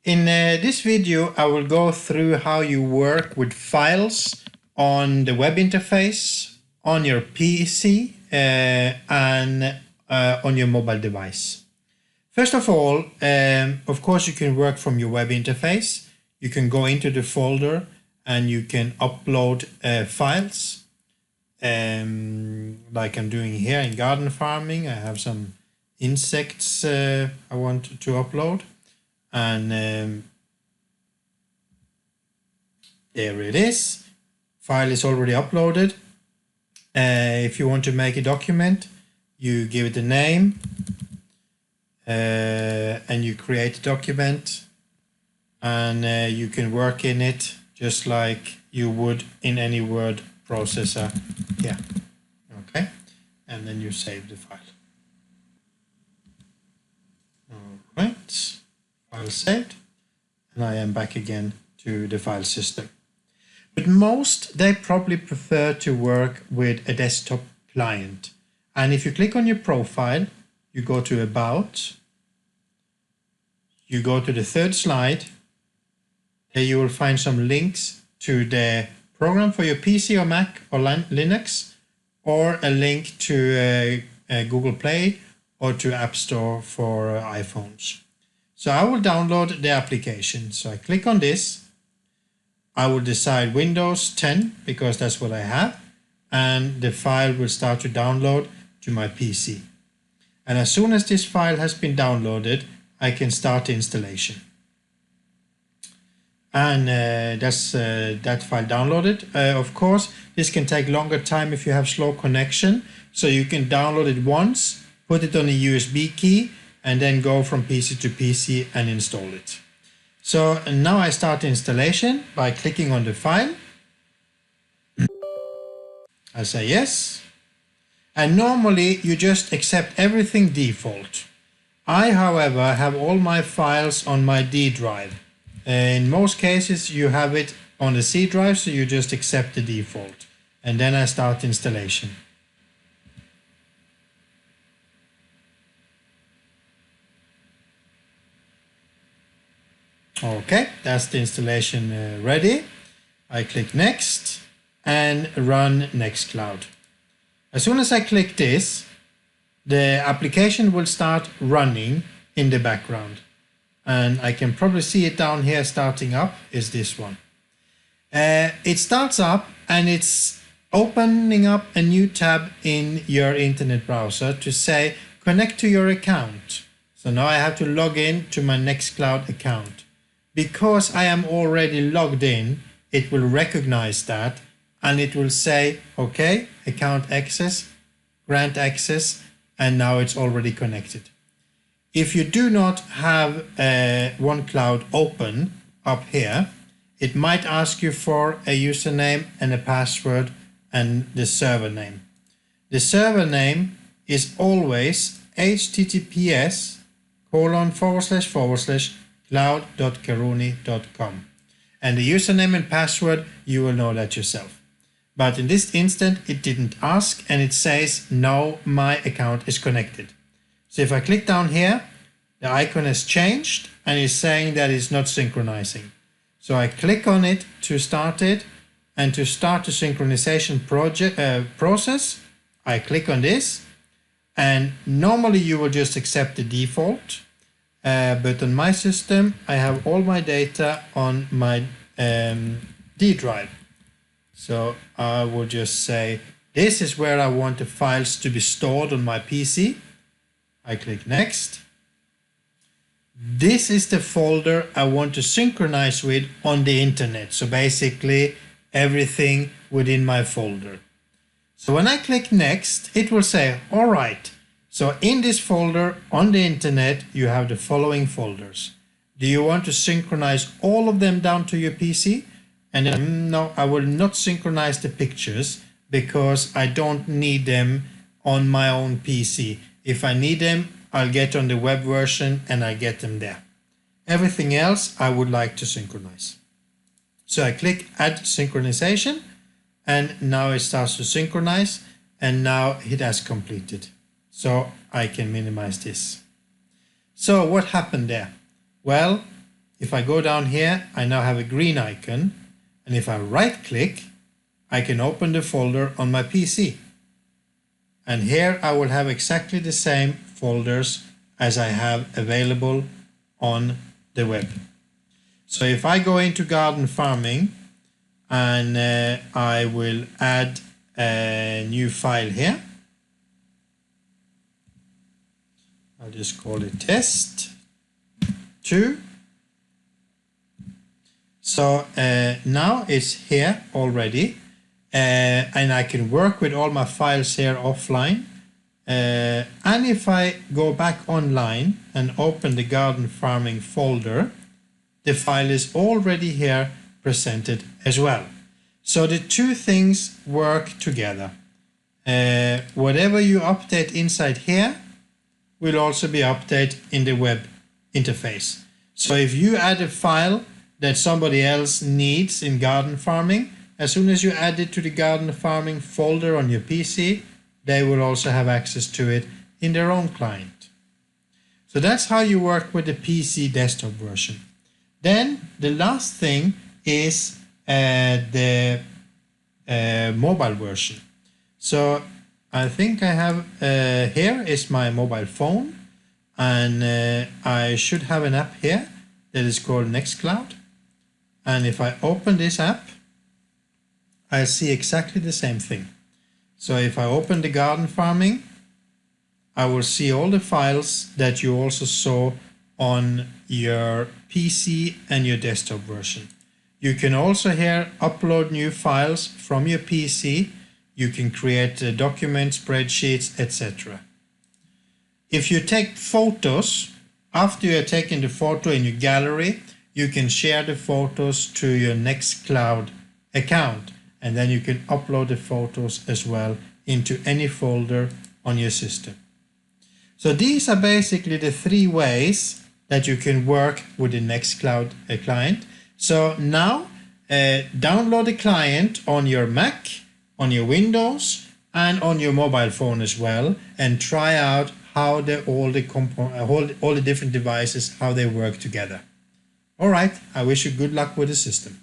In this video, I will go through how you work with files on the web interface, on your PC, and on your mobile device. First of all, of course, you can work from your web interface. You can go into the folder and you can upload files, like I'm doing here in garden farming. I have some insects I want to upload. And there it is. File is already uploaded. If you want to make a document, you give it a name and you create a document, and you can work in it just like you would in any word processor here. Okay, and then you save the file. All right. File saved, and I am back again to the file system. But most, they probably prefer to work with a desktop client. And if you click on your profile, you go to About, you go to the third slide, there you will find some links to the program for your PC or Mac or Linux, or a link to Google Play or to App Store for iPhones. So I will download the application. So I click on this. I will decide Windows 10 because that's what I have. And the file will start to download to my PC. And as soon as this file has been downloaded, I can start the installation. And that's that file downloaded. Of course, this can take longer time if you have slow connection. So you can download it once, put it on a USB key, and then go from PC to PC and install it. So now I start the installation by clicking on the file. I say yes. And normally you just accept everything default. I, however, have all my files on my D drive. In most cases you have it on the C drive, so you just accept the default. And then I start installation. Okay, that's the installation ready. I click Next and run Nextcloud. As soon as I click this, the application will start running in the background. And I can probably see it down here starting up, is this one. It starts up and it's opening up a new tab in your internet browser to say connect to your account. So now I have to log in to my Nextcloud account. Because I am already logged in, it will recognize that and it will say, okay, account access, grant access, and now it's already connected. If you do not have OneCloud open up here, it might ask you for a username and a password and the server name. The server name is always https:// and the username and password, you will know that yourself. But in this instant, it didn't ask and it says, no, my account is connected. So if I click down here, the icon has changed and is saying that it's not synchronizing. So I click on it to start it, and to start the synchronization process, I click on this, and normally you will just accept the default. But on my system, I have all my data on my D drive. So I will just say, this is where I want the files to be stored on my PC. I click Next. This is the folder I want to synchronize with on the internet. So basically everything within my folder. So when I click Next, it will say, all right. So in this folder on the internet, you have the following folders. Do you want to synchronize all of them down to your PC? And then, no, I will not synchronize the pictures because I don't need them on my own PC. If I need them, I'll get on the web version and I get them there. Everything else I would like to synchronize. So I click Add Synchronization, and now it starts to synchronize, and now it has completed. So I can minimize this. So what happened there? Well, If I go down here, I now have a green icon, and if I right click, I can open the folder on my PC. And here I will have exactly the same folders as I have available on the web. So if I go into garden farming and I will add a new file here, I'll just call it test2. So now it's here already, and I can work with all my files here offline. And if I go back online and open the garden farming folder, the file is already here presented as well. So the two things work together. Whatever you update inside here will also be updated in the web interface. So if you add a file that somebody else needs in garden farming, as soon as you add it to the garden farming folder on your PC, they will also have access to it in their own client. So that's how you work with the PC desktop version. Then the last thing is the mobile version. So I think I have here is my mobile phone, and I should have an app here that is called Nextcloud. And if I open this app, I see exactly the same thing. So if I open the garden farming, I will see all the files that you also saw on your PC and your desktop version. You can also here upload new files from your PC. You can create documents, spreadsheets, etc. If you take photos, after you have taken the photo in your gallery, you can share the photos to your Nextcloud account, and then you can upload the photos as well into any folder on your system. So these are basically the three ways that you can work with the Nextcloud client. So now download the client on your Mac, on your Windows, and on your mobile phone as well, and try out how all the different devices, how they work together. All right, I wish you good luck with the system.